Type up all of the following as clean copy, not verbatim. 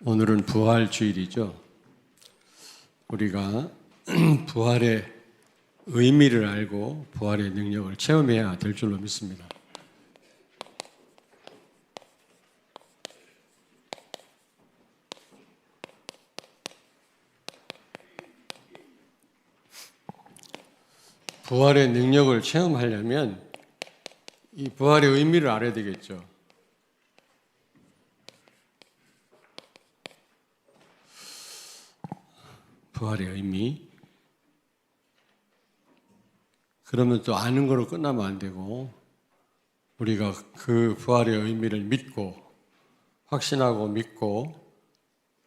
오늘은 부활 주일이죠. 우리가 부활의 의미를 알고 부활의 능력을 체험해야 될 줄로 믿습니다. 부활의 능력을 체험하려면 이 부활의 의미를 알아야 되겠죠. 부활의 의미. 그러면 또 아는 거로 끝나면 안 되고 우리가 그 부활의 의미를 믿고 확신하고 믿고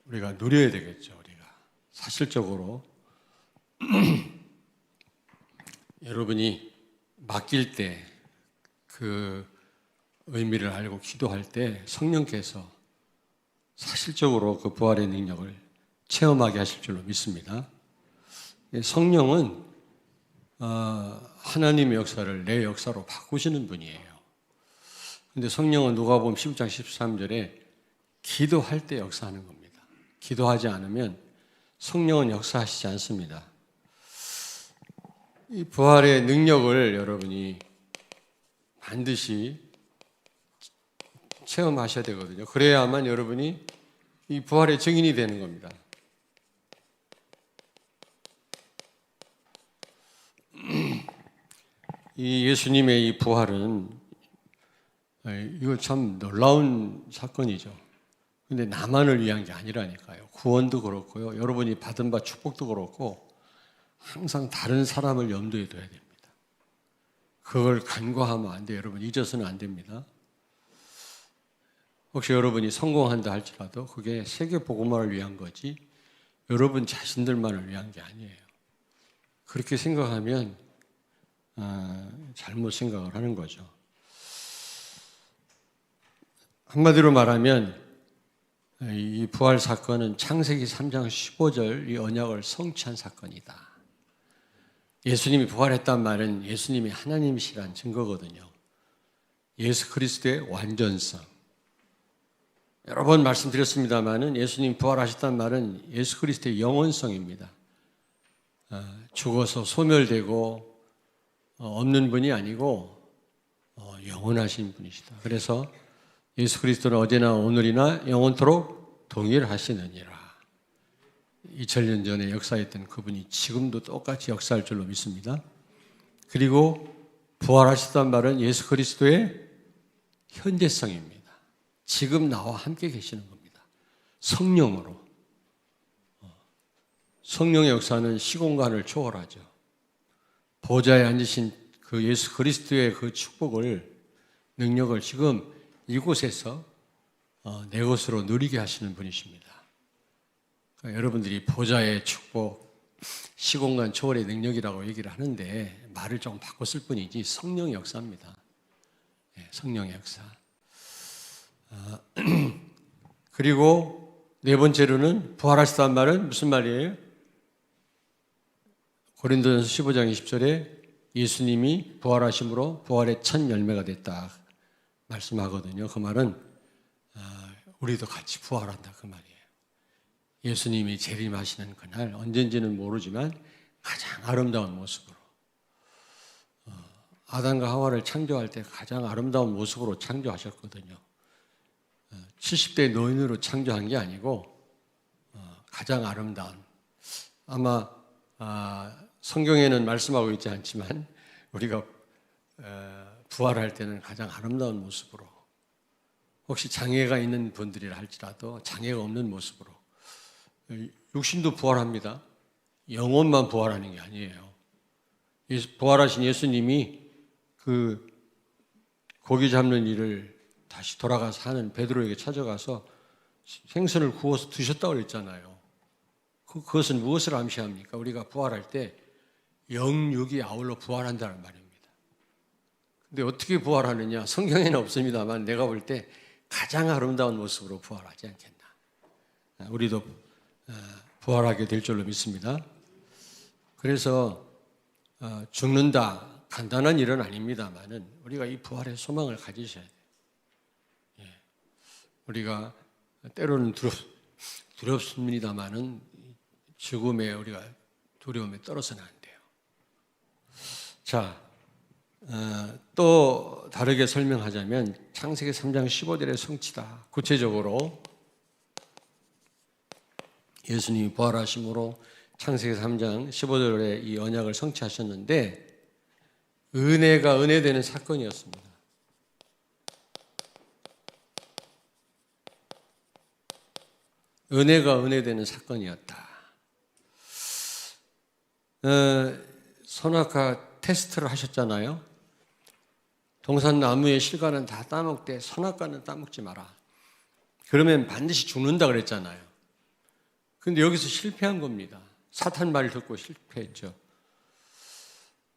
우리가 누려야 되겠죠. 우리가 사실적으로 여러분이 맡길 때 그 의미를 알고 기도할 때 성령께서 사실적으로 그 부활의 능력을 체험하게 하실 줄로 믿습니다. 성령은 하나님의 역사를 내 역사로 바꾸시는 분이에요. 그런데 성령은 누가복음 11장 13절에 기도할 때 역사하는 겁니다. 기도하지 않으면 성령은 역사하시지 않습니다. 이 부활의 능력을 여러분이 반드시 체험하셔야 되거든요. 그래야만 여러분이 이 부활의 증인이 되는 겁니다. 이 예수님의 이 부활은 이거 참 놀라운 사건이죠. 근데 나만을 위한 게 아니라니까요. 구원도 그렇고요. 여러분이 받은 바 축복도 그렇고 항상 다른 사람을 염두에 둬야 됩니다. 그걸 간과하면 안 돼요. 여러분 잊어서는 안 됩니다. 혹시 여러분이 성공한다 할지라도 그게 세계 복음화를 위한 거지 여러분 자신들만을 위한 게 아니에요. 그렇게 생각하면 잘못 생각을 하는 거죠. 한마디로 말하면 이 부활 사건은 창세기 3장 15절 이 언약을 성취한 사건이다. 예수님이 부활했단 말은 예수님이 하나님이시란 증거거든요. 예수 그리스도의 완전성. 여러 번 말씀드렸습니다마는 예수님 부활하셨단 말은 예수 그리스도의 영원성입니다. 죽어서 소멸되고 없는 분이 아니고 영원하신 분이시다. 그래서 예수 그리스도는 어제나 오늘이나 영원토록 동일하시느니라. 2000년 전에 역사했던 그분이 지금도 똑같이 역사할 줄로 믿습니다. 그리고 부활하셨단 말은 예수 그리스도의 현재성입니다. 지금 나와 함께 계시는 겁니다. 성령으로. 성령의 역사는 시공간을 초월하죠. 보좌에 앉으신 그 예수 그리스도의 그 축복을, 능력을 지금 이곳에서 내 것으로 누리게 하시는 분이십니다. 그러니까 여러분들이 보좌의 축복, 시공간 초월의 능력이라고 얘기를 하는데 말을 조금 바꿨을 뿐이지 성령의 역사입니다. 성령의 역사. 그리고 네 번째로는 부활하시다는 말은 무슨 말이에요? 고린도전서 15장 20절에 예수님이 부활하심으로 부활의 첫 열매가 됐다 말씀하거든요. 그 말은 우리도 같이 부활한다 그 말이에요. 예수님이 재림하시는 그날 언젠지는 모르지만 가장 아름다운 모습으로 아담과 하와를 창조할 때 가장 아름다운 모습으로 창조하셨거든요. 70대 노인으로 창조한 게 아니고 가장 아름다운, 아마 성경에는 말씀하고 있지 않지만 우리가 부활할 때는 가장 아름다운 모습으로, 혹시 장애가 있는 분들이라 할지라도 장애가 없는 모습으로, 육신도 부활합니다. 영혼만 부활하는 게 아니에요. 부활하신 예수님이 그 고기 잡는 일을 다시 돌아가서 하는 베드로에게 찾아가서 생선을 구워서 드셨다고 그랬잖아요. 그것은 무엇을 암시합니까? 우리가 부활할 때 영육이 아울러 부활한다는 말입니다. 근데 어떻게 부활하느냐? 성경에는 없습니다만 내가 볼 때 가장 아름다운 모습으로 부활하지 않겠나. 우리도 부활하게 될 줄로 믿습니다. 그래서 죽는다, 간단한 일은 아닙니다만은 우리가 이 부활의 소망을 가지셔야 돼요. 우리가 때로는 두렵습니다만은 죽음에 우리가 두려움에 떨어서는 안 돼요. 자, 또 다르게 설명하자면 창세기 3장 15절의 성취다. 구체적으로 예수님이 부활하심으로 창세기 3장 15절에 이 언약을 성취하셨는데 은혜가 은혜되는 사건이었습니다. 은혜가 은혜되는 사건이었다. 선악과 테스트를 하셨잖아요. 동산나무의 실과는 다 따먹되 선악과는 따먹지 마라. 그러면 반드시 죽는다 그랬잖아요. 근데 여기서 실패한 겁니다. 사탄 말을 듣고 실패했죠.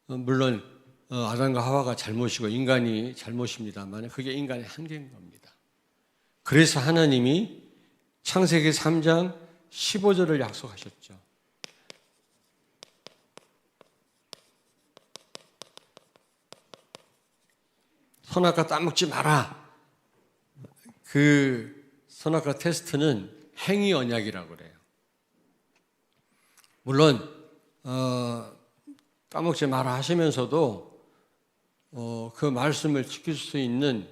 물론 아담과 하와가 잘못이고 인간이 잘못입니다만 그게 인간의 한계인 겁니다. 그래서 하나님이 창세기 3장 15절을 약속하셨죠. 선악과 따먹지 마라. 그 선악과 테스트는 행위 언약이라고 그래요. 물론 따먹지 마라 하시면서도 그 말씀을 지킬 수 있는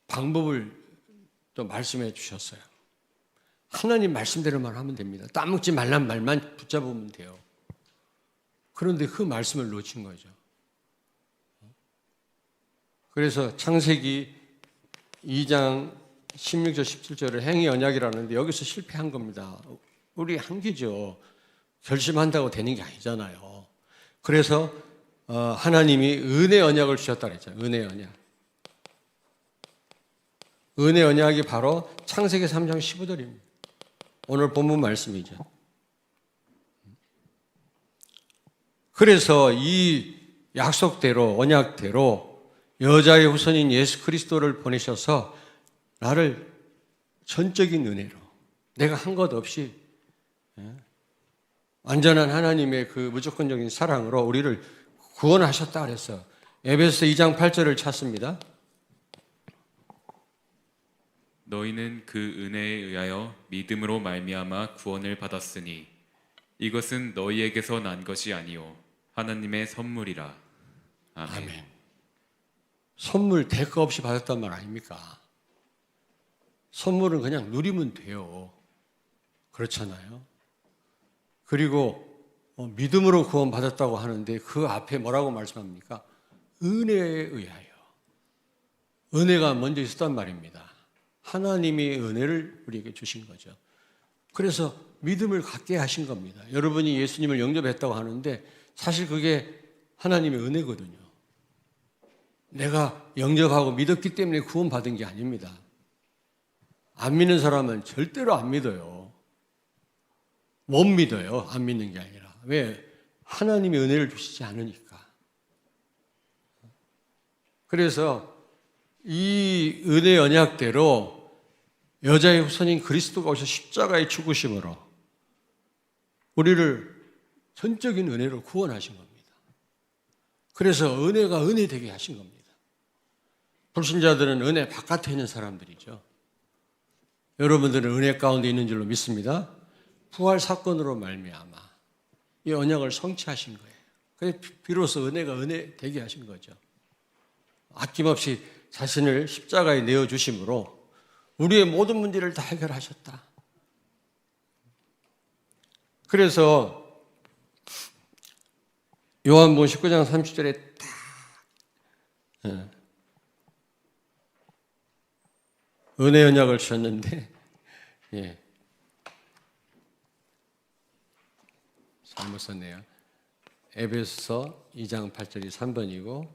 방법을 또 말씀해 주셨어요. 하나님 말씀대로만 하면 됩니다. 따먹지 말란 말만 붙잡으면 돼요. 그런데 그 말씀을 놓친 거죠. 그래서 창세기 2장 16절 17절을 행위 언약이라는데 여기서 실패한 겁니다. 우리 한계죠. 결심한다고 되는 게 아니잖아요. 그래서 하나님이 은혜 언약을 주셨다 그랬잖아요. 은혜 언약. 은혜 언약이 바로 창세기 3장 15절입니다. 오늘 본문 말씀이죠. 그래서 이 약속대로 언약대로 여자의 후손인 예수 그리스도를 보내셔서 나를 전적인 은혜로 내가 한 것 없이 완전한 하나님의 그 무조건적인 사랑으로 우리를 구원하셨다 그랬어요. 에베소 2장 8절을 찾습니다. 너희는 그 은혜에 의하여 믿음으로 말미암아 구원을 받았으니 이것은 너희에게서 난 것이 아니요 하나님의 선물이라. 아멘. 아멘. 선물 대가 없이 받았단 말 아닙니까? 선물은 그냥 누리면 돼요. 그렇잖아요. 그리고 믿음으로 구원받았다고 하는데 그 앞에 뭐라고 말씀합니까? 은혜에 의하여. 은혜가 먼저 있었단 말입니다. 하나님이 은혜를 우리에게 주신 거죠. 그래서 믿음을 갖게 하신 겁니다. 여러분이 예수님을 영접했다고 하는데 사실 그게 하나님의 은혜거든요. 내가 영접하고 믿었기 때문에 구원받은 게 아닙니다. 안 믿는 사람은 절대로 안 믿어요. 못 믿어요. 안 믿는 게 아니라. 왜? 하나님의 은혜를 주시지 않으니까. 그래서 이 은혜 언약대로 여자의 후손인 그리스도가 오셔 십자가의 죽으심으로 우리를 전적인 은혜로 구원하신 겁니다. 그래서 은혜가 은혜 되게 하신 겁니다. 불신자들은 은혜 바깥에 있는 사람들이죠. 여러분들은 은혜 가운데 있는 줄로 믿습니다. 부활 사건으로 말미암아 이 언약을 성취하신 거예요. 그래서 비로소 은혜가 은혜 되게 하신 거죠. 아낌없이 자신을 십자가에 내어주심으로 우리의 모든 문제를 다 해결하셨다. 그래서 요한복음 19장 30절에 딱 은혜 언약을 주셨는데 잘못 썼네요. 에베소서 2장 8절이 3번이고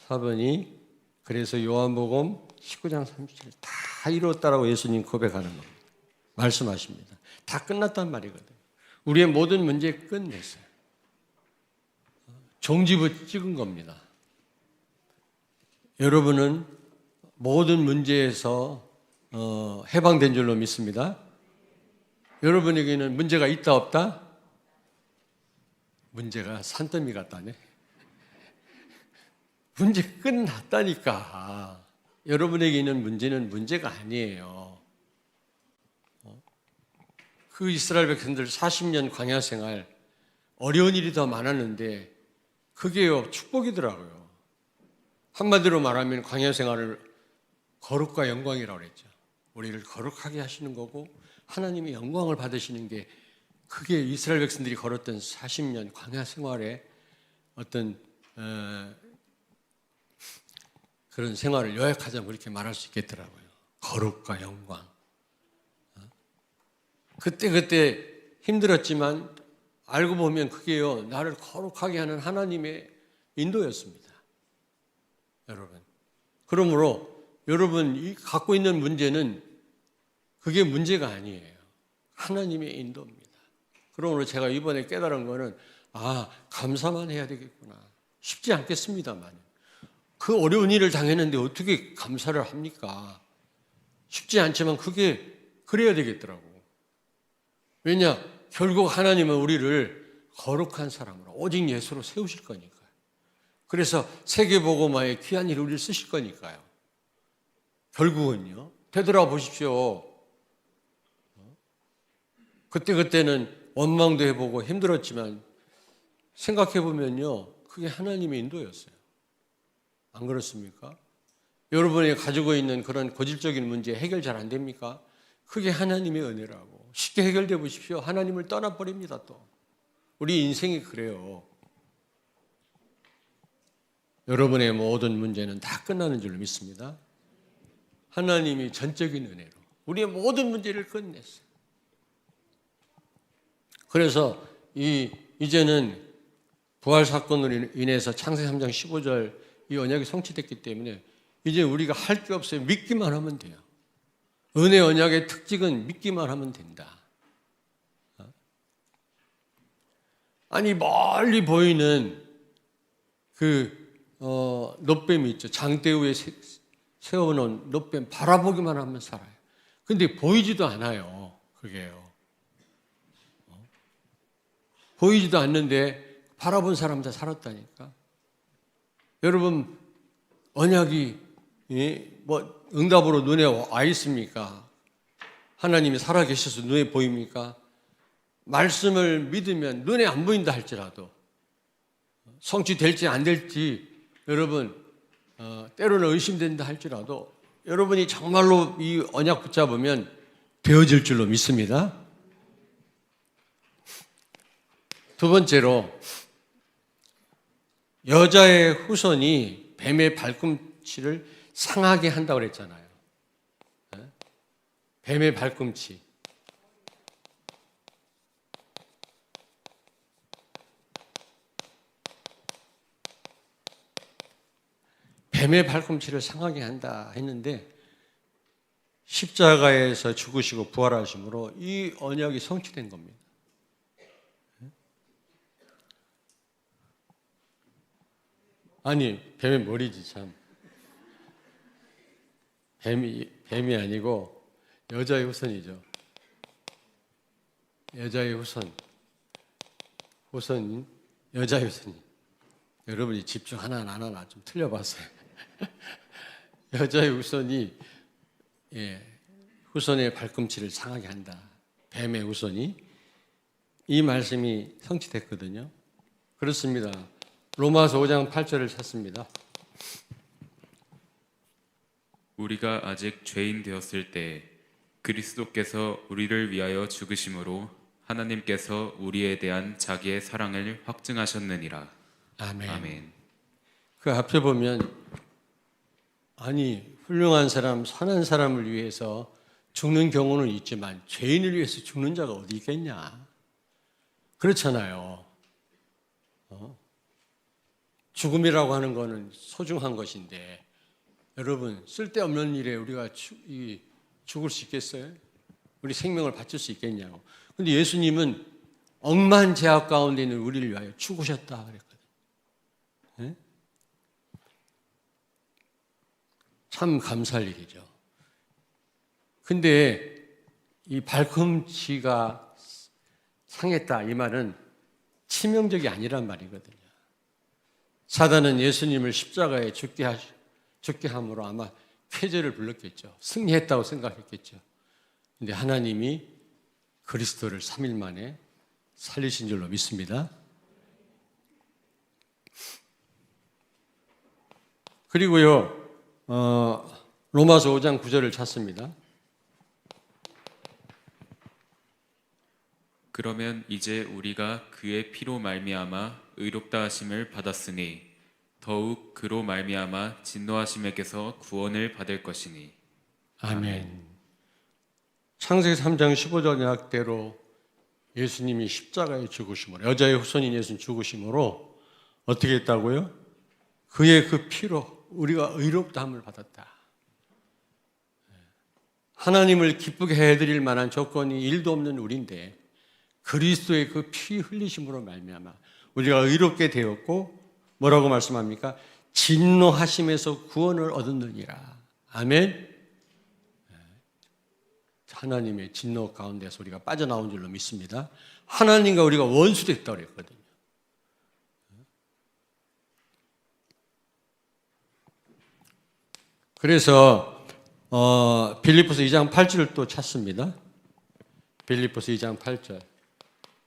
4번이 그래서 요한복음 19장 30절 다 이루었다라고 예수님 고백하는 겁니다. 말씀하십니다. 다 끝났단 말이거든요. 우리의 모든 문제 끝냈어요. 종지부 찍은 겁니다. 여러분은 모든 문제에서 해방된 줄로 믿습니다. 여러분에게는 문제가 있다 없다? 문제가 산더미 같다네. 문제 끝났다니까. 여러분에게 있는 문제는 문제가 아니에요. 그 이스라엘 백성들 40년 광야 생활 어려운 일이 더 많았는데 그게요 축복이더라고요. 한마디로 말하면 광야 생활을 거룩과 영광이라고 그랬죠. 우리를 거룩하게 하시는 거고 하나님이 영광을 받으시는 게 그게 이스라엘 백성들이 걸었던 40년 광야 생활의 어떤 그런 생활을 요약하자면 그렇게 말할 수 있겠더라고요. 거룩과 영광. 그때 힘들었지만 알고 보면 그게요 나를 거룩하게 하는 하나님의 인도였습니다. 여러분. 그러므로 여러분 갖고 있는 문제는 그게 문제가 아니에요. 하나님의 인도입니다. 그러므로 제가 이번에 깨달은 거는 감사만 해야 되겠구나. 쉽지 않겠습니다만 그 어려운 일을 당했는데 어떻게 감사를 합니까? 쉽지 않지만 그게 그래야 되겠더라고. 왜냐? 결국 하나님은 우리를 거룩한 사람으로 오직 예수로 세우실 거니까요. 그래서 세계복음화에 귀한 일을 우리를 쓰실 거니까요. 결국은요. 되돌아보십시오. 그때는 원망도 해보고 힘들었지만 생각해보면요. 그게 하나님의 인도였어요. 안 그렇습니까? 여러분이 가지고 있는 그런 고질적인 문제 해결 잘 안 됩니까? 그게 하나님의 은혜라고. 쉽게 해결돼 보십시오. 하나님을 떠나버립니다 또. 우리 인생이 그래요. 여러분의 모든 문제는 다 끝나는 줄로 믿습니다. 하나님이 전적인 은혜로 우리의 모든 문제를 끝냈어요. 그래서 이제는 부활 사건으로 인해서 창세기 3장 15절 이 언약이 성취됐기 때문에 이제 우리가 할 게 없어요. 믿기만 하면 돼요. 은혜 언약의 특징은 믿기만 하면 된다. 아니 멀리 보이는 놋뱀이 있죠. 장대 위에 세워놓은 놋뱀 바라보기만 하면 살아요. 근데 보이지도 않아요. 그게요. 보이지도 않는데 바라본 사람 다 살았다니까. 여러분 언약이 응답으로 눈에 와 있습니까? 하나님이 살아계셔서 눈에 보입니까? 말씀을 믿으면 눈에 안 보인다 할지라도 성취될지 안 될지 여러분 때로는 의심된다 할지라도 여러분이 정말로 이 언약 붙잡으면 되어질 줄로 믿습니다. 두 번째로 여자의 후손이 뱀의 발꿈치를 상하게 한다고 그랬잖아요. 뱀의 발꿈치. 뱀의 발꿈치를 상하게 한다 했는데 십자가에서 죽으시고 부활하심으로 이 언약이 성취된 겁니다. 아니 뱀의 머리지 참. 뱀이 아니고 여자의 후손이죠. 여자의 후손인 여자의 후손인. 여러분이 집중 하나하나 좀 틀려봤어요. 여자의 후손이 후손의 발꿈치를 상하게 한다. 뱀의 후손이 이 말씀이 성취됐거든요. 그렇습니다. 로마서 5장 8절을 찾습니다. 우리가 아직 죄인 되었을 때 그리스도께서 우리를 위하여 죽으심으로 하나님께서 우리에 대한 자기의 사랑을 확증하셨느니라. 아멘. 아멘. 그 앞에 보면 아니 훌륭한 사람, 선한 사람을 위해서 죽는 경우는 있지만 죄인을 위해서 죽는 자가 어디 있겠냐? 그렇잖아요. 죽음이라고 하는 거는 소중한 것인데 여러분 쓸데없는 일에 우리가 죽을 수 있겠어요? 우리 생명을 바칠 수 있겠냐고. 근데 예수님은 억만 죄악 가운데 있는 우리를 위하여 죽으셨다 그랬거든요. 네? 참 감사할 일이죠. 근데 이 발꿈치가 상했다 이 말은 치명적이 아니란 말이거든요. 사단은 예수님을 십자가에 죽게 함으로 아마 쾌재를 불렀겠죠. 승리했다고 생각했겠죠. 근데 하나님이 그리스도를 3일 만에 살리신 줄로 믿습니다. 그리고요, 로마서 5장 9절을 찾습니다. 그러면 이제 우리가 그의 피로 말미암아 의롭다 하심을 받았으니 더욱 그로 말미암아 진노하심에게서 구원을 받을 것이니. 아멘. 창세기 3장 15절 약대로 예수님이 십자가에 죽으심으로, 여자의 후손인 예수님 죽으심으로 어떻게 했다고요? 그의 그 피로 우리가 의롭다함을 받았다. 하나님을 기쁘게 해드릴 만한 조건이 일도 없는 우리인데 그리스도의 그 피 흘리심으로 말미암아 우리가 의롭게 되었고, 뭐라고 말씀합니까? 진노하심에서 구원을 얻었느니라. 아멘. 하나님의 진노 가운데서 우리가 빠져나온 줄로 믿습니다. 하나님과 우리가 원수됐다고 그랬거든요. 그래서 빌립보서 2장 8절을 또 찾습니다. 빌립보서 2장 8절.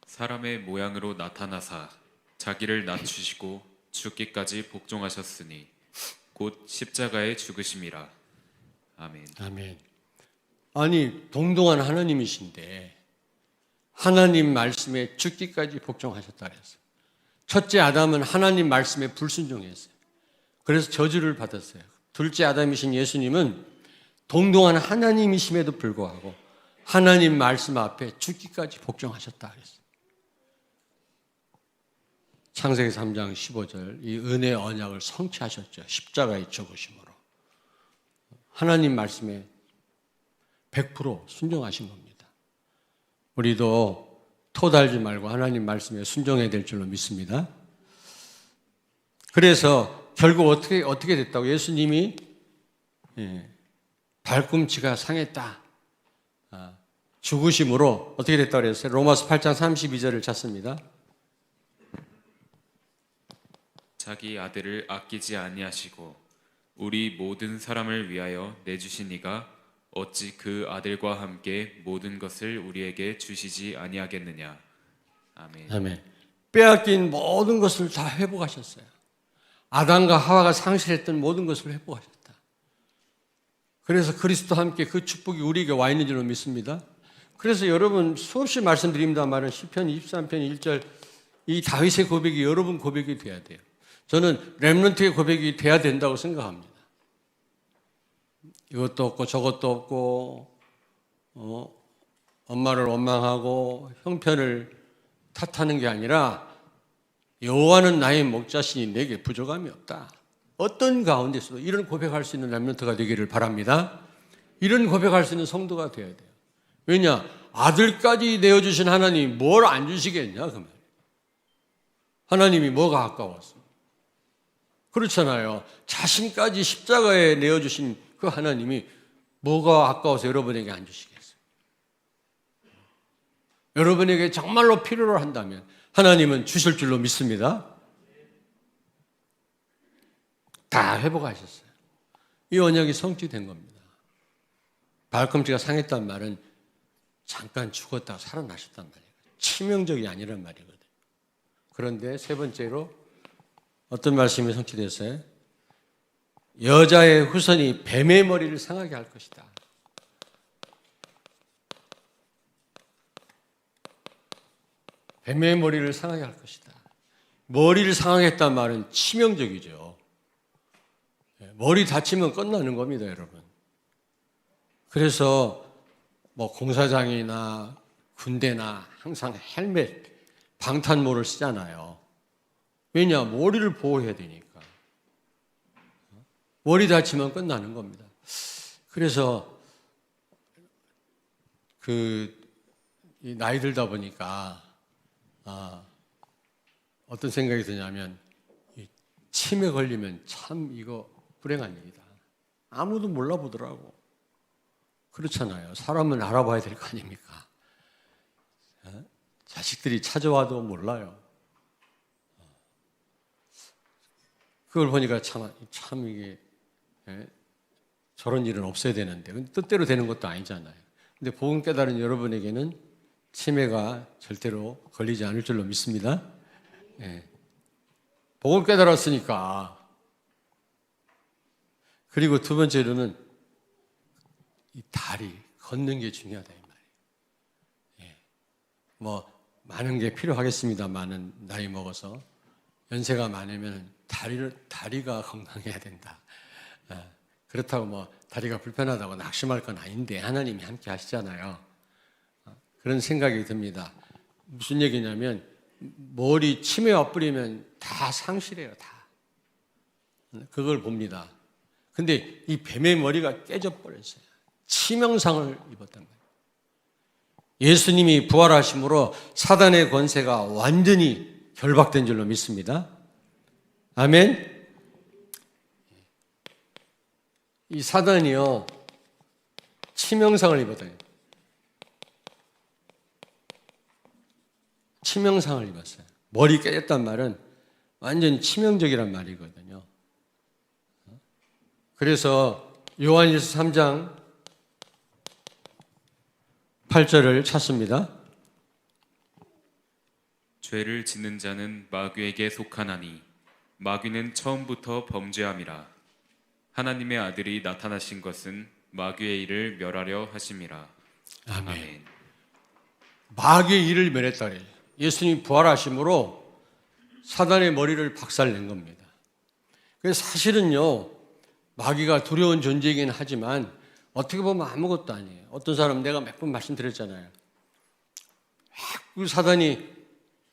사람의 모양으로 나타나사 자기를 낮추시고 죽기까지 복종하셨으니 곧 십자가에 죽으심이라. 아멘. 아멘. 아니, 동등한 하나님이신데 하나님 말씀에 죽기까지 복종하셨다 그랬어요. 첫째 아담은 하나님 말씀에 불순종했어요. 그래서 저주를 받았어요. 둘째 아담이신 예수님은 동등한 하나님이심에도 불구하고 하나님 말씀 앞에 죽기까지 복종하셨다 그랬어요. 창세기 3장 15절, 이 은혜의 언약을 성취하셨죠. 십자가의 죽으심으로. 하나님 말씀에 100% 순종하신 겁니다. 우리도 토달지 말고 하나님 말씀에 순종해야 될 줄로 믿습니다. 그래서 결국 어떻게 됐다고? 예수님이 발꿈치가 상했다. 죽으심으로 어떻게 됐다고 그랬어요? 로마서 8장 32절을 찾습니다. 자기 아들을 아끼지 아니하시고 우리 모든 사람을 위하여 내주신 이가 어찌 그 아들과 함께 모든 것을 우리에게 주시지 아니하겠느냐. 아멘. 아멘. 빼앗긴 모든 것을 다 회복하셨어요. 아담과 하와가 상실했던 모든 것을 회복하셨다. 그래서 그리스도와 함께 그 축복이 우리에게 와 있는 줄로 믿습니다. 그래서 여러분 수없이 말씀드립니다만 시편 23편 1절 이 다윗의 고백이 여러분 고백이 돼야 돼요. 저는 렘넌트의 고백이 돼야 된다고 생각합니다. 이것도 없고 저것도 없고 엄마를 원망하고 형편을 탓하는 게 아니라 여호와는 나의 목자시니 내게 부족함이 없다. 어떤 가운데서도 이런 고백할 수 있는 렘넌트가 되기를 바랍니다. 이런 고백할 수 있는 성도가 되어야 돼요. 왜냐? 아들까지 내어주신 하나님이 뭘 안 주시겠냐 그 말. 하나님이 뭐가 아까웠어? 그렇잖아요. 자신까지 십자가에 내어주신 그 하나님이 뭐가 아까워서 여러분에게 안 주시겠어요? 여러분에게 정말로 필요로 한다면 하나님은 주실 줄로 믿습니다. 다 회복하셨어요. 이 언약이 성취된 겁니다. 발꿈치가 상했단 말은 잠깐 죽었다가 살아나셨단 말이에요. 치명적이 아니란 말이거든요. 그런데 세 번째로 어떤 말씀이 성취됐어요? 여자의 후손이 뱀의 머리를 상하게 할 것이다. 뱀의 머리를 상하게 할 것이다. 머리를 상하게 했단 말은 치명적이죠. 머리 다치면 끝나는 겁니다, 여러분. 그래서 뭐 공사장이나 군대나 항상 헬멧, 방탄모를 쓰잖아요. 왜냐? 머리를 보호해야 되니까. 머리 다치면 끝나는 겁니다. 그래서 이 나이 들다 보니까 어떤 생각이 드냐면 치매 걸리면 참 이거 불행한 일이다. 아무도 몰라보더라고. 그렇잖아요. 사람은 알아봐야 될 거 아닙니까? 자식들이 찾아와도 몰라요. 그걸 보니까 참 이게 저런 일은 없어야 되는데 뜻대로 되는 것도 아니잖아요. 근데 복음 깨달은 여러분에게는 치매가 절대로 걸리지 않을 줄로 믿습니다. 예. 복을 깨달았으니까. 그리고 두 번째로는 이 다리 걷는 게 중요하다 이 말이에요. 예. 뭐 많은 게 필요하겠습니다만은 나이 먹어서 연세가 많으면 다리가 건강해야 된다. 그렇다고 뭐 다리가 불편하다고 낙심할 건 아닌데 하나님이 함께 하시잖아요. 그런 생각이 듭니다. 무슨 얘기냐면 머리 치매 와버리면 다 상실해요. 다. 그걸 봅니다. 근데 이 뱀의 머리가 깨져버렸어요. 치명상을 입었단 말이에요. 예수님이 부활하심으로 사단의 권세가 완전히 결박된 줄로 믿습니다. 아멘. 이 사단이요 치명상을 입었다. 치명상을 입었어요. 머리 깨졌단 말은 완전 치명적이란 말이거든요. 그래서 요한일서 3장 8절을 찾습니다. 죄를 짓는 자는 마귀에게 속하나니 마귀는 처음부터 범죄함이라. 하나님의 아들이 나타나신 것은 마귀의 일을 멸하려 하심이라. 아멘. 아멘. 마귀의 일을 멸했다 그래요. 예수님이 부활하심으로 사단의 머리를 박살낸 겁니다. 그래서 사실은요 마귀가 두려운 존재이긴 하지만 어떻게 보면 아무것도 아니에요. 어떤 사람은 내가 몇 번 말씀드렸잖아요. 그 사단이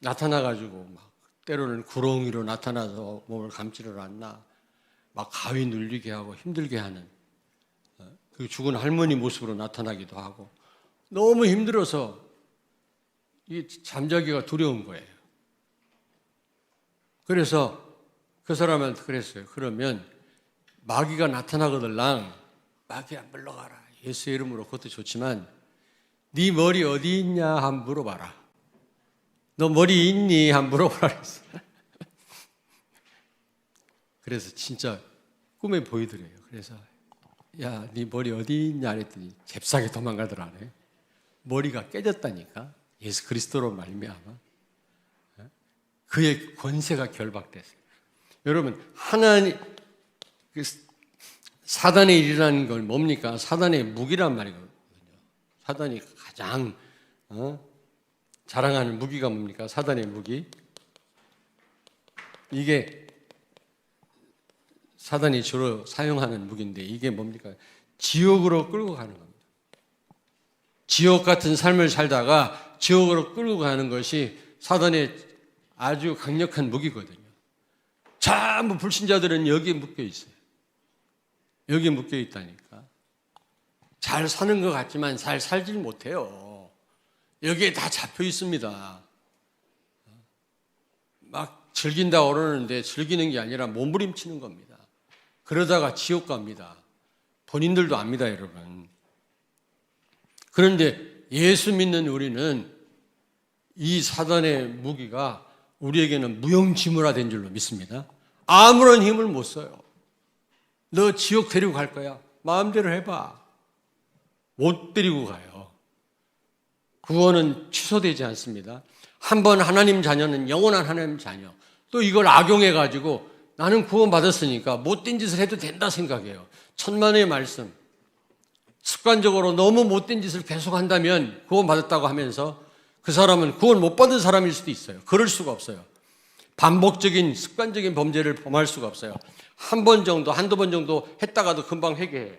나타나가지고 막 때로는 구렁이로 나타나서 몸을 감지를 않나 막 가위 눌리게 하고 힘들게 하는 그 죽은 할머니 모습으로 나타나기도 하고 너무 힘들어서 이 잠자기가 두려운 거예요. 그래서 그 사람한테 그랬어요. 그러면 마귀가 나타나거들랑 마귀야 물러가라. 예수의 이름으로 그것도 좋지만 네 머리 어디 있냐 한번 물어봐라. 너 머리 있니? 한번 물어보라 그랬어. 그래서 진짜 꿈에 보이더래요. 그래서 야, 네 머리 어디 있냐 그랬더니 잽싸게 도망가더라네. 머리가 깨졌다니까. 예수 그리스도로 말미암아 그의 권세가 결박됐어요. 여러분 하나님 사단의 일이라는 걸 뭡니까? 사단의 무기란 말이거든요. 사단이 가장 자랑하는 무기가 뭡니까? 사단의 무기. 이게 사단이 주로 사용하는 무기인데 이게 뭡니까? 지옥으로 끌고 가는 겁니다. 지옥 같은 삶을 살다가 지옥으로 끌고 가는 것이 사단의 아주 강력한 무기거든요. 전부 불신자들은 여기에 묶여 있어요. 여기에 묶여 있다니까. 잘 사는 것 같지만 잘 살질 못해요. 여기에 다 잡혀 있습니다. 막 즐긴다고 그러는데 즐기는 게 아니라 몸부림치는 겁니다. 그러다가 지옥 갑니다. 본인들도 압니다, 여러분. 그런데 예수 믿는 우리는 이 사단의 무기가 우리에게는 무용지물화된 줄로 믿습니다. 아무런 힘을 못 써요. 너 지옥 데리고 갈 거야. 마음대로 해봐. 못 데리고 가요. 구원은 취소되지 않습니다. 한번 하나님 자녀는 영원한 하나님 자녀. 또 이걸 악용해가지고 나는 구원받았으니까 못된 짓을 해도 된다 생각해요. 천만의 말씀. 습관적으로 너무 못된 짓을 계속한다면 구원받았다고 하면서 그 사람은 구원 못 받은 사람일 수도 있어요. 그럴 수가 없어요. 반복적인 습관적인 범죄를 범할 수가 없어요. 한 번 정도, 한두 번 정도 했다가도 금방 회개해요.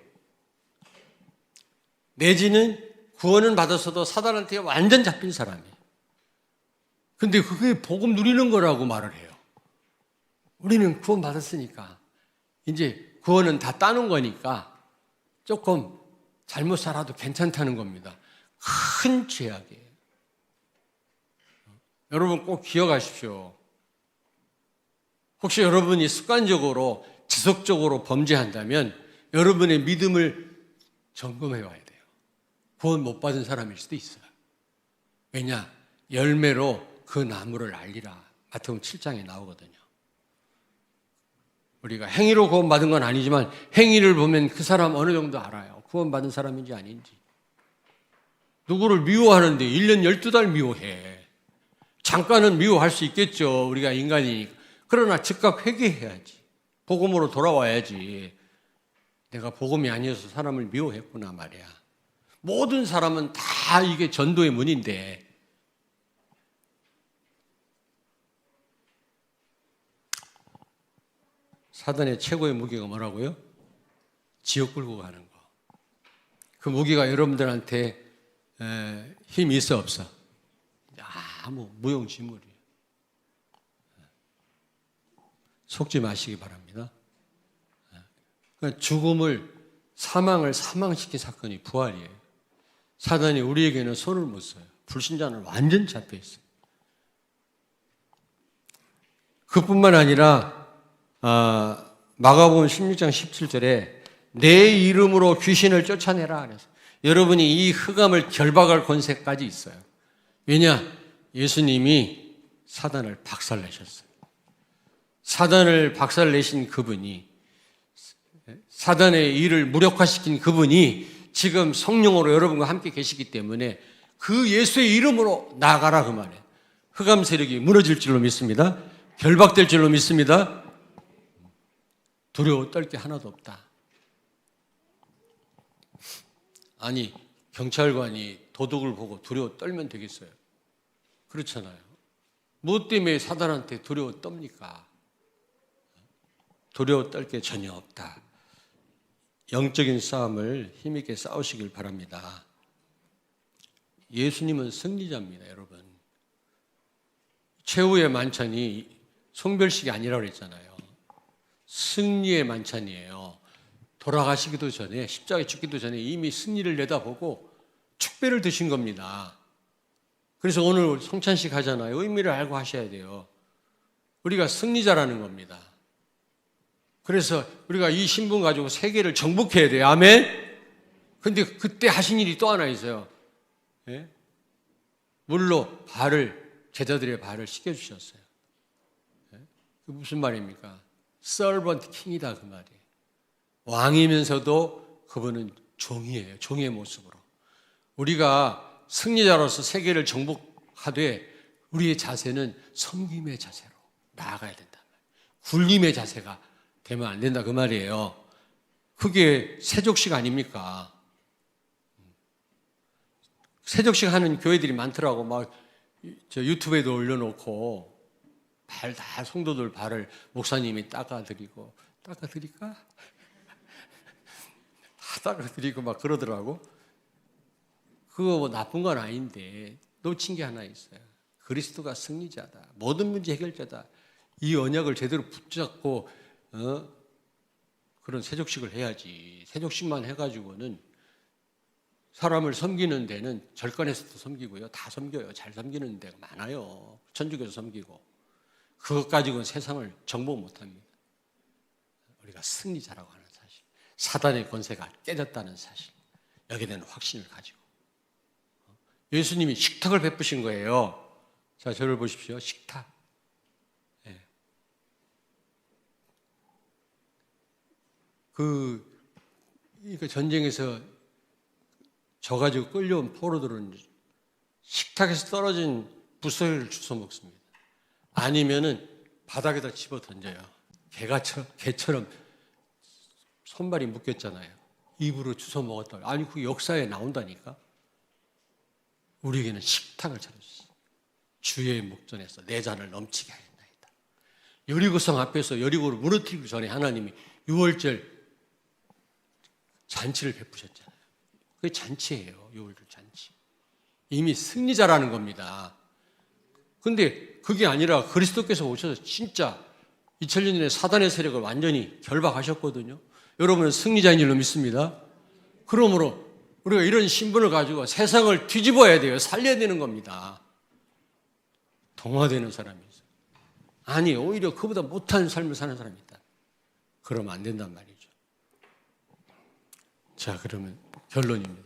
내지는 구원은 받았어도 사단한테 완전 잡힌 사람이에요. 근데 그게 복음 누리는 거라고 말을 해요. 우리는 구원 받았으니까 이제 구원은 다 따는 거니까 조금 잘못 살아도 괜찮다는 겁니다. 큰 죄악이에요. 여러분 꼭 기억하십시오. 혹시 여러분이 습관적으로 지속적으로 범죄한다면 여러분의 믿음을 점검해 와야 돼요. 구원 못 받은 사람일 수도 있어요. 왜냐? 열매로 그 나무를 알리라. 마태복음 7장에 나오거든요. 우리가 행위로 구원받은 건 아니지만 행위를 보면 그 사람 어느 정도 알아요. 구원받은 사람인지 아닌지. 누구를 미워하는데 1년 12달 미워해. 잠깐은 미워할 수 있겠죠. 우리가 인간이니까. 그러나 즉각 회개해야지. 복음으로 돌아와야지. 내가 복음이 아니어서 사람을 미워했구나 말이야. 모든 사람은 다 이게 전도의 문인데 사단의 최고의 무기가 뭐라고요? 지옥 끌고 가는 거. 그 무기가 여러분들한테 힘이 있어 없어? 아무 무용지물이에요. 속지 마시기 바랍니다. 그러니까 죽음을 사망을 사망시킨 사건이 부활이에요. 사단이 우리에게는 손을 못 써요. 불신자는 완전 잡혀 있어요. 그뿐만 아니라 마가복음 16장 17절에 내 이름으로 귀신을 쫓아내라 그래서 여러분이 이 흑암을 결박할 권세까지 있어요. 왜냐? 예수님이 사단을 박살내셨어요. 사단을 박살내신 그분이, 사단의 일을 무력화시킨 그분이 지금 성령으로 여러분과 함께 계시기 때문에 그 예수의 이름으로 나아가라 그 말이에요. 흑암 세력이 무너질 줄로 믿습니다. 결박될 줄로 믿습니다. 두려워 떨 게 하나도 없다. 아니, 경찰관이 도둑을 보고 두려워 떨면 되겠어요? 그렇잖아요. 무엇 때문에 사단한테 두려워 떱니까? 두려워 떨 게 전혀 없다. 영적인 싸움을 힘있게 싸우시길 바랍니다. 예수님은 승리자입니다, 여러분. 최후의 만찬이 송별식이 아니라고 그랬잖아요. 승리의 만찬이에요. 돌아가시기도 전에, 십자가에 죽기도 전에 이미 승리를 내다보고 축배를 드신 겁니다. 그래서 오늘 성찬식 하잖아요. 의미를 알고 하셔야 돼요. 우리가 승리자라는 겁니다. 그래서 우리가 이 신분 가지고 세계를 정복해야 돼요. 아멘? 근데 그때 하신 일이 또 하나 있어요. 예? 물로 제자들의 발을 씻겨주셨어요. 예? 그 무슨 말입니까? 서번트 킹이다 그 말이에요. 왕이면서도 그분은 종이에요. 종의 모습으로. 우리가 승리자로서 세계를 정복하되 우리의 자세는 섬김의 자세로 나아가야 된다. 굴림의 자세가 되면 안 된다 그 말이에요. 그게 세족식 아닙니까? 세족식 하는 교회들이 많더라고. 막 저 유튜브에도 올려놓고 성도들 발을 목사님이 닦아드리고 닦아드릴까? 닦아드리고 막 그러더라고. 그거 뭐 나쁜 건 아닌데 놓친 게 하나 있어요. 그리스도가 승리자다. 모든 문제 해결자다. 이 언약을 제대로 붙잡고 그런 세족식을 해야지. 세족식만 해가지고는 사람을 섬기는 데는 절간에서도 섬기고요. 다 섬겨요. 잘 섬기는 데가 많아요. 천주교도 섬기고. 그것 가지고는 세상을 정복 못합니다. 우리가 승리자라고 하는 사실. 사단의 권세가 깨졌다는 사실. 여기에 대한 확신을 가지고. 예수님이 식탁을 베푸신 거예요. 자, 저를 보십시오. 식탁. 네. 그러니까 전쟁에서 져가지고 끌려온 포로들은 식탁에서 떨어진 부스러기를 주워 먹습니다. 아니면은 바닥에다 집어 던져요. 개처럼 손발이 묶였잖아요. 입으로 주워 먹었다. 아니, 그게 역사에 나온다니까. 우리에게는 식탁을 차려주셨어요. 주의 목전에서 내 잔을 넘치게 하였나이다. 여리고성 앞에서 여리고를 무너뜨리기 전에 하나님이 6월절 잔치를 베푸셨잖아요. 그게 잔치예요. 6월절 잔치. 이미 승리자라는 겁니다. 근데 그게 아니라 그리스도께서 오셔서 진짜 2000년 전에 사단의 세력을 완전히 결박하셨거든요. 여러분은 승리자인 줄로 믿습니다. 그러므로 우리가 이런 신분을 가지고 세상을 뒤집어야 돼요. 살려야 되는 겁니다. 동화되는 사람이 있어요. 아니, 오히려 그보다 못한 삶을 사는 사람이 있다. 그러면 안 된단 말이죠. 자, 그러면 결론입니다.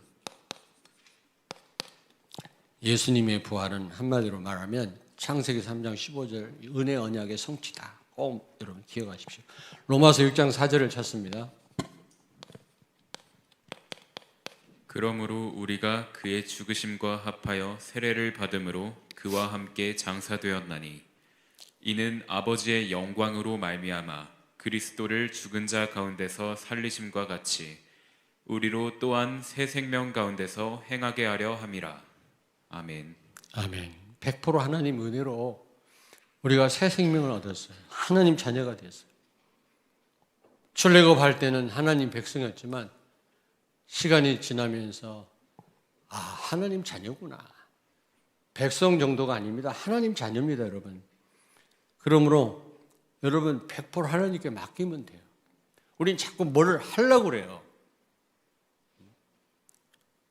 예수님의 부활은 한마디로 말하면 창세기 3장 15절 은혜 언약의 성취다. 꼭 여러분 기억하십시오. 로마서 6장 4절을 찾습니다. 그러므로 우리가 그의 죽으심과 합하여 세례를 받음으로 그와 함께 장사되었나니 이는 아버지의 영광으로 말미암아 그리스도를 죽은 자 가운데서 살리심과 같이 우리로 또한 새 생명 가운데서 행하게 하려 함이라. 아멘. 아멘. 100% 하나님 은혜로 우리가 새 생명을 얻었어요. 하나님 자녀가 됐어요. 출애굽할 때는 하나님 백성이었지만 시간이 지나면서 하나님 자녀구나. 백성 정도가 아닙니다. 하나님 자녀입니다, 여러분. 그러므로 여러분 100% 하나님께 맡기면 돼요. 우린 자꾸 뭐를 하려고 그래요.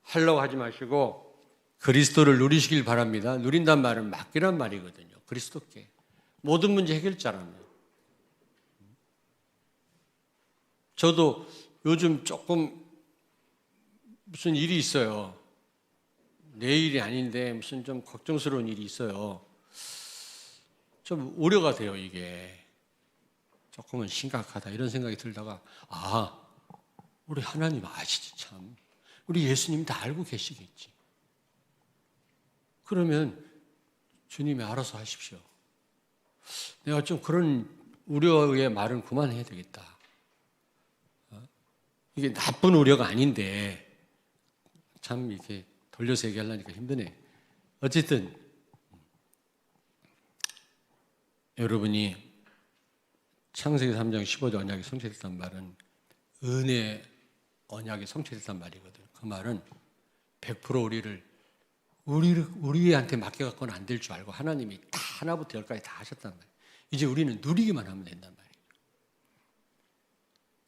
하려고 하지 마시고 그리스도를 누리시길 바랍니다. 누린단 말은 맡기란 말이거든요. 그리스도께. 모든 문제 해결자라면. 저도 요즘 조금 무슨 일이 있어요. 내 일이 아닌데 무슨 좀 걱정스러운 일이 있어요. 좀 우려가 돼요, 이게. 조금은 심각하다 이런 생각이 들다가 우리 하나님 아시지 참. 우리 예수님 다 알고 계시겠지. 그러면 주님이 알아서 하십시오. 내가 좀 그런 우려의 말은 그만해야 되겠다. 이게 나쁜 우려가 아닌데 참 이렇게 돌려서 얘기하려니까 힘드네. 어쨌든 여러분이 창세기 3장 15절 언약이 성취됐단 말은 은혜 언약이 성취됐단 말이거든요. 그 말은 100% 우리한테 맡겨갖고는 안 될 줄 알고 하나님이 다 하나부터 열까지 다 하셨단 말이에요. 이제 우리는 누리기만 하면 된단 말이에요.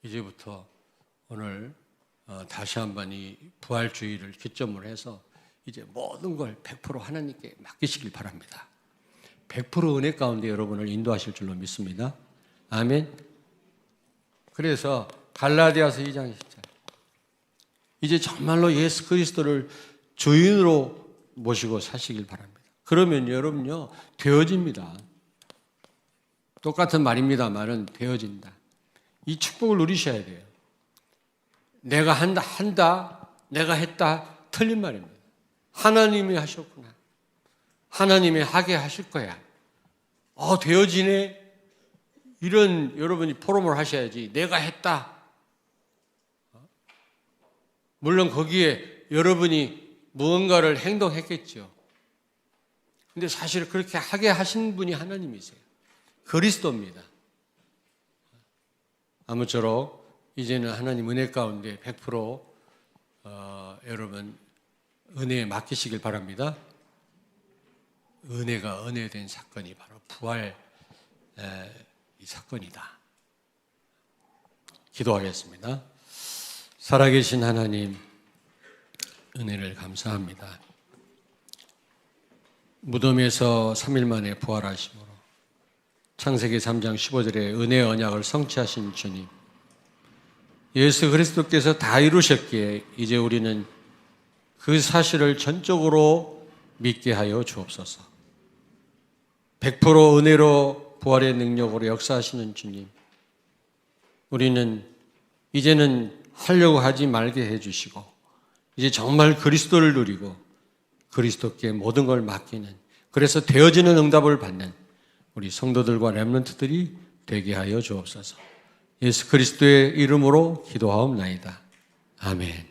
이제부터 오늘 다시 한번 이 부활주의를 기점으로 해서 이제 모든 걸 100% 하나님께 맡기시길 바랍니다. 100% 은혜 가운데 여러분을 인도하실 줄로 믿습니다. 아멘. 그래서 갈라디아서 2장 10절 이제 정말로 예수 그리스도를 주인으로 모시고 사시길 바랍니다. 그러면 여러분요 되어집니다. 똑같은 말입니다만은 되어진다. 이 축복을 누리셔야 돼요. 내가 한다, 내가 했다 틀린 말입니다. 하나님이 하셨구나. 하나님이 하게 하실 거야. 되어지네. 이런 여러분이 포럼을 하셔야지. 내가 했다. 물론 거기에 여러분이 무언가를 행동했겠죠. 근데 사실 그렇게 하게 하신 분이 하나님이세요. 그리스도입니다. 아무쪼록 이제는 하나님 은혜 가운데 100% 여러분 은혜에 맡기시길 바랍니다. 은혜가 은혜된 사건이 바로 부활 이 사건이다. 기도하겠습니다. 살아계신 하나님 은혜를 감사합니다. 무덤에서 3일 만에 부활하심으로 창세기 3장 15절에 은혜의 언약을 성취하신 주님, 예수 그리스도께서 다 이루셨기에 이제 우리는 그 사실을 전적으로 믿게 하여 주옵소서. 100% 은혜로 부활의 능력으로 역사하시는 주님, 우리는 이제는 하려고 하지 말게 해주시고 이제 정말 그리스도를 누리고 그리스도께 모든 걸 맡기는, 그래서 되어지는 응답을 받는 우리 성도들과 렘넌트들이 되게 하여 주옵소서. 예수 그리스도의 이름으로 기도하옵나이다. 아멘.